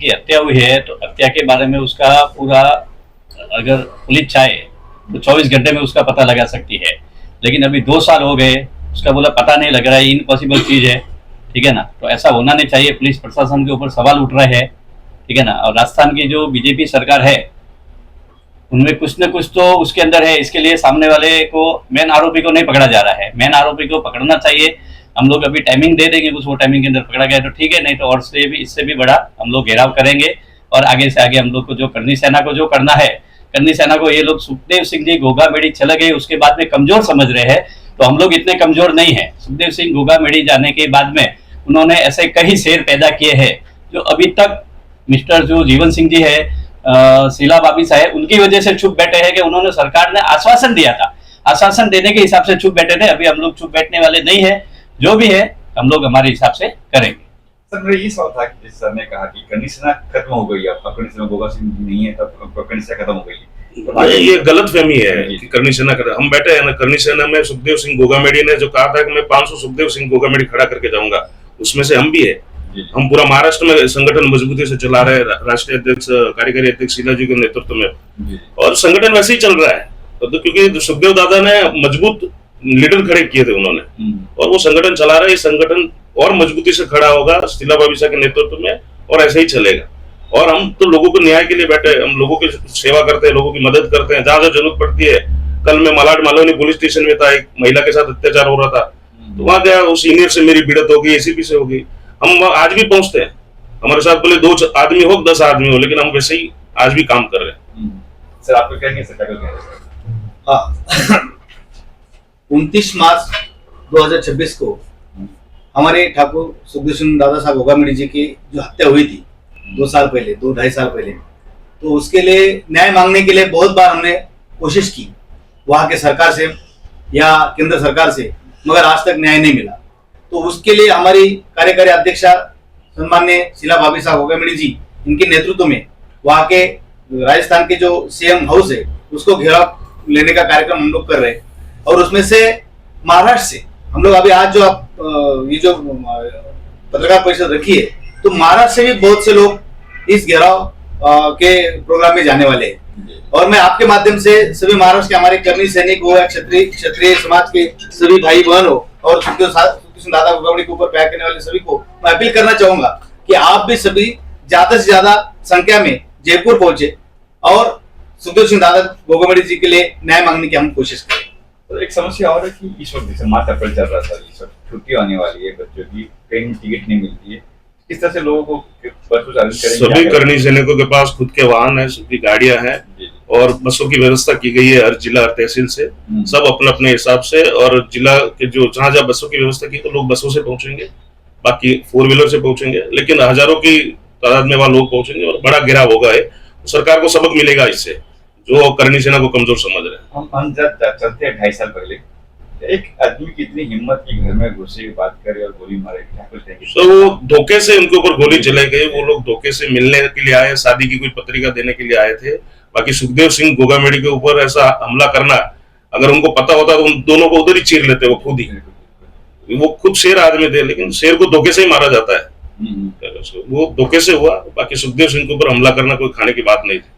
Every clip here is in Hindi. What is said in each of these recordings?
की हत्या हुई है तो हत्या के बारे में उसका पूरा, अगर पुलिस चाहे तो 24 घंटे में उसका पता लगा सकती है, लेकिन अभी 2 साल हो गए, उसका बोला पता नहीं लग रहा है, इम्पॉसिबल चीज़ है। ठीक है ना, तो ऐसा होना नहीं चाहिए। पुलिस प्रशासन के ऊपर सवाल उठ रहे हैं। ठीक है ना, और राजस्थान की जो बीजेपी सरकार है उनमें कुछ न कुछ तो उसके अंदर है। इसके लिए सामने वाले को, मेन आरोपी को नहीं पकड़ा जा रहा है। मेन आरोपी को पकड़ना चाहिए। हम लोग अभी टाइमिंग दे देंगे, कुछ वो टाइमिंग के अंदर पकड़ा गया तो ठीक है, नहीं तो और से भी, इससे भी बड़ा हम लोग घेराव करेंगे। और आगे से आगे हम लोग को जो करनी सेना को जो करना है, करनी सेना को ये लोग सुखदेव सिंह जी घोघामेड़ी चले गए उसके बाद में कमजोर समझ रहे हैं, तो हम लोग इतने कमजोर नहीं है। सुखदेव सिंह घोघामेड़ी जाने के बाद में उन्होंने ऐसे कई शेर पैदा किए हैं जो अभी तक मिस्टर जो जीवन सिंह जी है, शीला भाभी साहब, उनकी वजह से चुप बैठे हैं कि उन्होंने, सरकार ने आश्वासन दिया था, आश्वासन देने के हिसाब से चुप बैठे थे। अभी हम लोग चुप बैठने वाले नहीं है, जो भी है हम लोग हमारे हिसाब से करेंगे। सर मेरा ये सवाल था कि सर ने कहा कि करनी सेना खत्म हो गई, अब करनी सेना गोगा सिंह जी नहीं है, तब करनी सेना खत्म हो गई। ये गलत फहमी है कि करनी सेना हम बैठे हैं ना। करनी सेना में सुखदेव सिंह घोघामेड़ी ने जो कहा था कि मैं 500 सुखदेव सिंह घोघामेड़ी खड़ा करके जाऊंगा, उसमें से हम भी है। हम पूरा महाराष्ट्र में संगठन मजबूती से चला रहे हैं, राष्ट्रीय अध्यक्ष, कार्यकारी अध्यक्ष शीला जी के नेतृत्व में, और संगठन वैसे ही चल रहा है। तो क्योंकि सुखदेव दादा ने मजबूत लीडर खड़े किए थे उन्होंने, और वो संगठन चला रहा है। संगठन और मजबूती से खड़ा होगा शीला भाभी के नेतृत्व में, और ऐसे ही चलेगा। और हम तो लोगों को न्याय के लिए बैठे, हम लोगों की सेवा करते हैं, लोगों की मदद करते हैं जहां जहां जरूरत पड़ती है। कल मैं मलाड मालवनी पुलिस स्टेशन में था, एक महिला के साथ अत्याचार हो रहा था, तो वहां गया, उस सीनियर से मेरी भिड़त हो गई, एसीपी से हो गई। हम आज भी पहुंचते हैं, हमारे साथ भले 2 आदमी हो 10 आदमी हो, लेकिन हम वैसे ही आज भी काम कर रहे हैं। सर आपको कहेंगे सर, क्या कहेंगे? हाँ 29 मार्च 2026 को हमारे ठाकुर सुखदेव सिंह दादा साहब घोघामेड़ी जी की जो हत्या हुई थी 2 साल पहले, 2-2.5 साल पहले, तो उसके लिए न्याय मांगने के लिए बहुत बार हमने कोशिश की वहां के सरकार से या केंद्र सरकार से, मगर आज तक न्याय नहीं मिला। तो उसके लिए हमारी कार्यकारी अध्यक्षा सम्मान्य शीला भाभी साहब घोघामेड़ी जी, इनके नेतृत्व में वहां के राजस्थान के जो सीएम हाउस है उसको घेराव लेने का कार्यक्रम हम लोग कर रहे हैं। और उसमें से महाराष्ट्र से हम लोग अभी आज जो आप ये जो पत्रकार परिषद रखी है, तो महाराष्ट्र से भी बहुत से लोग इस घेराव के प्रोग्राम में जाने वाले हैं। और मैं आपके माध्यम से सभी महाराष्ट्र के हमारे कर्मी सैनिक हो या क्षत्रिय समाज के सभी भाई बहन हो और सुखदेव सिंह दादा घोघामेड़ी के ऊपर प्यार करने वाले सभी को मैं अपील करना चाहूंगा कि आप भी सभी ज्यादा से ज्यादा संख्या में जयपुर पहुंचे और सुखदेव सिंह दादा घोघामेड़ी जी के लिए न्याय मांगने की हम कोशिश करें। तो एक समस्या और है कि इस वक्त जैसे मार्च अप्रैल चल रहा था, इस वक्त छुट्टी आने वाली है, बच्चों की ट्रेन टिकट नहीं मिलती है, किस तरह से लोगों को बस चार्ज करेंगे? सभी करनी सैनिकों के पास खुद के वाहन है, सबकी गाड़ियां हैं, और बसों की व्यवस्था की गई है हर जिला, हर तहसील से, सब अपने अपने हिसाब से। और जिला के जो जहां जहां बसों की व्यवस्था की, तो लोग बसों से पहुंचेंगे, बाकी 4 व्हीलर से पहुंचेंगे, लेकिन हजारों की तादाद में वहां लोग पहुंचेंगे और बड़ा घेराव होगा। सरकार को सबक मिलेगा इससे, जो करनी सेना को कमजोर समझ रहे हैं। हम जब चलते हैं 2.5 साल पहले, एक आदमी की इतनी हिम्मत की घर में घुसे, बात करे और गोली मारे, क्या कुछ नहीं? तो वो धोखे से उनके ऊपर गोली चलाई गई। वो लोग धोखे से मिलने के लिए आए, शादी की कोई पत्रिका देने के लिए आए थे। बाकी सुखदेव सिंह घोघामेड़ी के ऊपर ऐसा हमला करना, अगर उनको पता होता तो उन दोनों को उधर ही चीर लेते। वो खुद ही, वो खुद शेर आदमी थे, लेकिन शेर को धोखे से ही मारा जाता है। वो धोखे से हुआ। बाकी सुखदेव सिंह के ऊपर हमला करना कोई खाने की बात नहीं थी।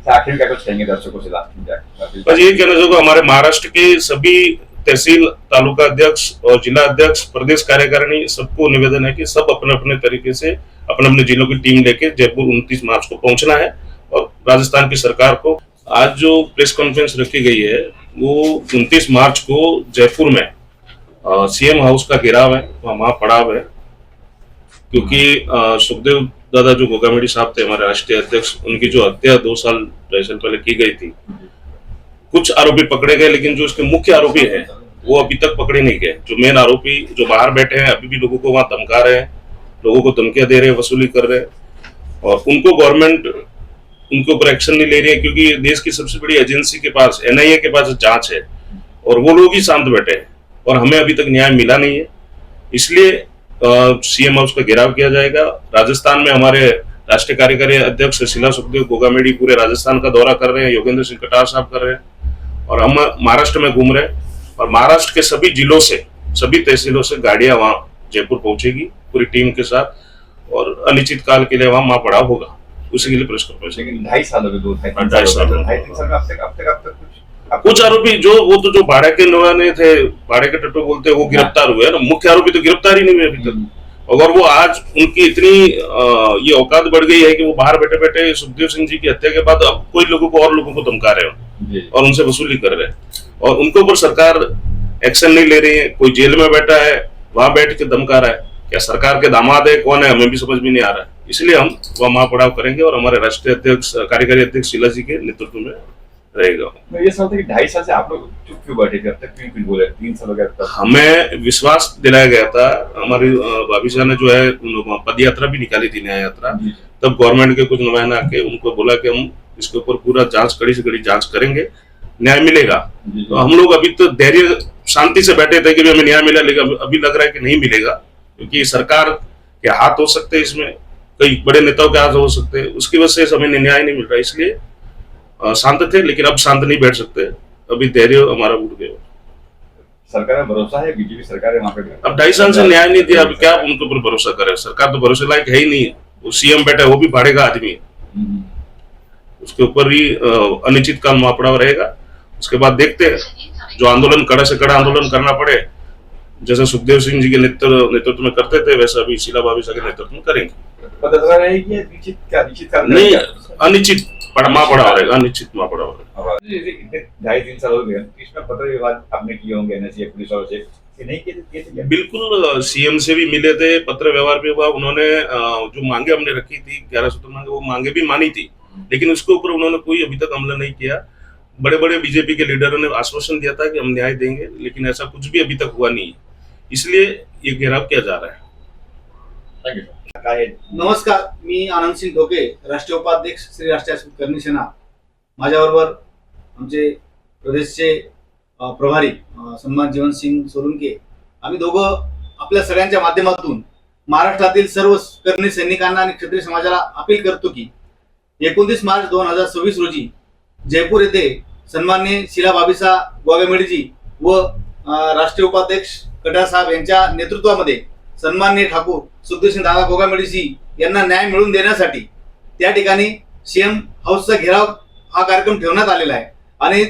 आखिर क्या कुछ कहेंगे दर्शकों से लास्ट में? बस ये कहना चाहूंगा, हमारे महाराष्ट्र के सभी तहसील, तालुका अध्यक्ष और जिला अध्यक्ष, प्रदेश कार्यकारिणी, सबको निवेदन है कि सब अपने अपने तरीके से अपने अपने जिलों की टीम लेके जयपुर 29 मार्च को पहुंचना है। और राजस्थान की सरकार को आज जो प्रेस कॉन्फ्रेंस रखी गई है, वो 29 मार्च को जयपुर में सीएम हाउस का घेराव है, वहां पड़ाव है। क्योंकि सुखदेव दादा जो घोघामेड़ी साहब थे, हमारे राष्ट्रीय अध्यक्ष, उनकी जो हत्या 2-2.5 साल पहले की गई थी, कुछ आरोपी पकड़े गए, लेकिन जो इसके मुख्य आरोपी हैं वो अभी तक पकड़े नहीं गए। जो मेन आरोपी जो बाहर बैठे हैं, अभी भी लोगों को वहां धमका रहे हैं, लोगों को धमकियां दे रहे हैं, वसूली कर रहे हैं, और उनको गवर्नमेंट उनके ऊपर एक्शन नहीं ले रही है। क्योंकि देश की सबसे बड़ी एजेंसी के पास, एनआईए के पास जांच है, और वो लोग ही शांत बैठे हैं, और हमें अभी तक न्याय मिला नहीं है। इसलिए सीएम हाउस का घेराव किया जाएगा। राजस्थान में हमारे राष्ट्रीय कार्यकारी अध्यक्ष शीला सुखदेव घोघामेड़ी पूरे राजस्थान का दौरा कर रहे हैं, योगेंद्र सिंह कटार साहब कर रहे हैं, और हम महाराष्ट्र में घूम रहे हैं। और महाराष्ट्र के सभी जिलों से, सभी तहसीलों से गाड़ियां वहां जयपुर पहुंचेगी पूरी टीम के साथ। और अनिश्चित काल के लिए वहाँ माँ पड़ाव होगा, उसी के लिए प्रेस कॉन्फ्रेंस। लेकिन 2.5 साल हो गए, 2-2.5 ढाई साल हो गए। 2.5 साल में अब तक कुछ आरोपी जो भाड़े के नवाने थे, भाड़े के टट्टू बोलते हैं, वो गिरफ्तार हुए ना। मुख्य आरोपी तो गिरफ्तार ही नहीं हुए अभी तक। अगर वो आज उनकी इतनी ये औकात बढ़ गई है कि वो बाहर बैठे बैठे सुखदेव सिंह जी की हत्या के बाद अब कोई लोगों को और लोगों को धमका रहे हो और उनसे वसूली कर रहे हैं, और उनके ऊपर सरकार एक्शन नहीं ले रही है। कोई जेल में बैठा है, वहां बैठ के धमका रहा है। क्या सरकार के दामाद है, कौन है, हमें भी समझ में नहीं आ रहा है। इसलिए हम वह महापड़ाव करेंगे और हमारे राष्ट्रीय अध्यक्ष, कार्यकारी अध्यक्ष शीला जी के नेतृत्व में रहेगा। मैं ये समझता कि 2.5 साल से आप लोग चुप क्यों बैठे थे? अब तक क्यों कुछ बोले? 3 साल हो गया अब तक। हमें विश्वास दिलाया गया था, हमारी भाभी साहब ने जो है पद यात्रा भी निकाली थी, न्याय यात्रा। तब गवर्नमेंट के कुछ नुमाइंदा आके उनको बोला कि हम इसके ऊपर पूरा जांच, कड़ी से कड़ी जांच करेंगे, न्याय मिलेगा। तो हम लोग अभी तो धैर्य शांति से बैठे थे कि हमें न्याय मिला, लेकिन अभी लग रहा है कि नहीं मिलेगा, क्योंकि सरकार के हाथ हो सकते हैं इसमें, कई बड़े नेताओं के हाथ हो सकते हैं, उसकी वजह से हमें न्याय नहीं मिल रहा। इसलिए शांत थे, लेकिन अब शांत नहीं बैठ सकते, अभी धैर्य हमारा उठ गया। सरकार में भरोसा है? बीजेपी सरकार है वहाँ पे। अब 2.5 साल से न्याय नहीं दिया, अब क्या उनके ऊपर भरोसा करे? सरकार तो भरोसे लायक है ही नहीं। वो सीएम बैठा है, वो भी भाड़े का आदमी है, उसके ऊपर ही अनिश्चित काल महापड़ाव रहेगा। उसके बाद देखते हैं, जो आंदोलन कड़ा से कड़ा आंदोलन करना पड़े, जैसे सुखदेव सिंह जी के नेतृत्व में करते थे, वैसा अभी शीला भाभी साहब के नेतृत्व में करेंगे। पता रहेगी निश्चित काल नहीं, अनिश्चित महापड़ाव रहेगा, अनिश्चित महापड़ाव रहेगा। 2.5-3 साल हो गए, इसमें पत्र विवाद आपने किए होंगे एनएसए पुलिस वालों से कि नहीं किए थे? बिल्कुल, सीएम से भी मिले थे, पत्र व्यवहार भी हुआ। उन्होंने जो मांगे हमने रखी थी 11 सूत्र मांगे, वो मांगे भी मानी थी, लेकिन उसके ऊपर उन्होंने कोई अभी तक अमल नहीं किया। बड़े बड़े बीजेपी के लीडरों ने आश्वासन दिया था कि हम न्याय देंगे, लेकिन ऐसा कुछ भी अभी तक हुआ नहीं, इसलिए ये घेराव किया जा रहा है। नमस्कार, मी आनंद सिंग ढोके, राष्ट्रीय उपाध्यक्ष श्री राष्ट्रीय करणी सेना। माझ्याबरोबर आमचे प्रदेशचे प्रभारी सन्मान जीवनसिंग सोलुंके, आम्ही दोघं आपल्या सगळ्यांच्या माध्यमातून महाराष्ट्रातील सर्व करणी सैनिकांना आणि क्षत्रिय समाजाला अपील करतो की 29 मार्च 2026 रोजी जयपूर येथे सन्माननीय शीला भाभीसा गोगामेडीजी व राष्ट्रीय उपाध्यक्ष कटार साहेब यांच्या नेतृत्वामध्ये सन्माननीय ठाकूर सुखदेव दादा गोगामेडीजी यांना न्याय मिळवून देण्यासाठी त्या ठिकाणी सीएम हाऊसचा घेराव हा कार्यक्रम ठेवण्यात आलेला आहे। आणि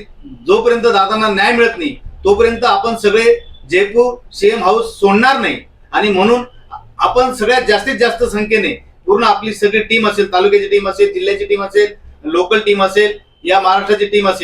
जोपर्यंत दादांना न्याय मिळत नाही तोपर्यंत आपण सगळे जयपूर सीएम हाऊस सोडणार नाही। आणि म्हणून आपण सगळ्यात जास्तीत जास्त संख्येने पूर्ण आपली सगळी टीम असेल, तालुक्याची टीम असेल, जिल्ह्याची टीम असेल, लोकल टीम असेल, या महाराष्ट्राची टीम असेल,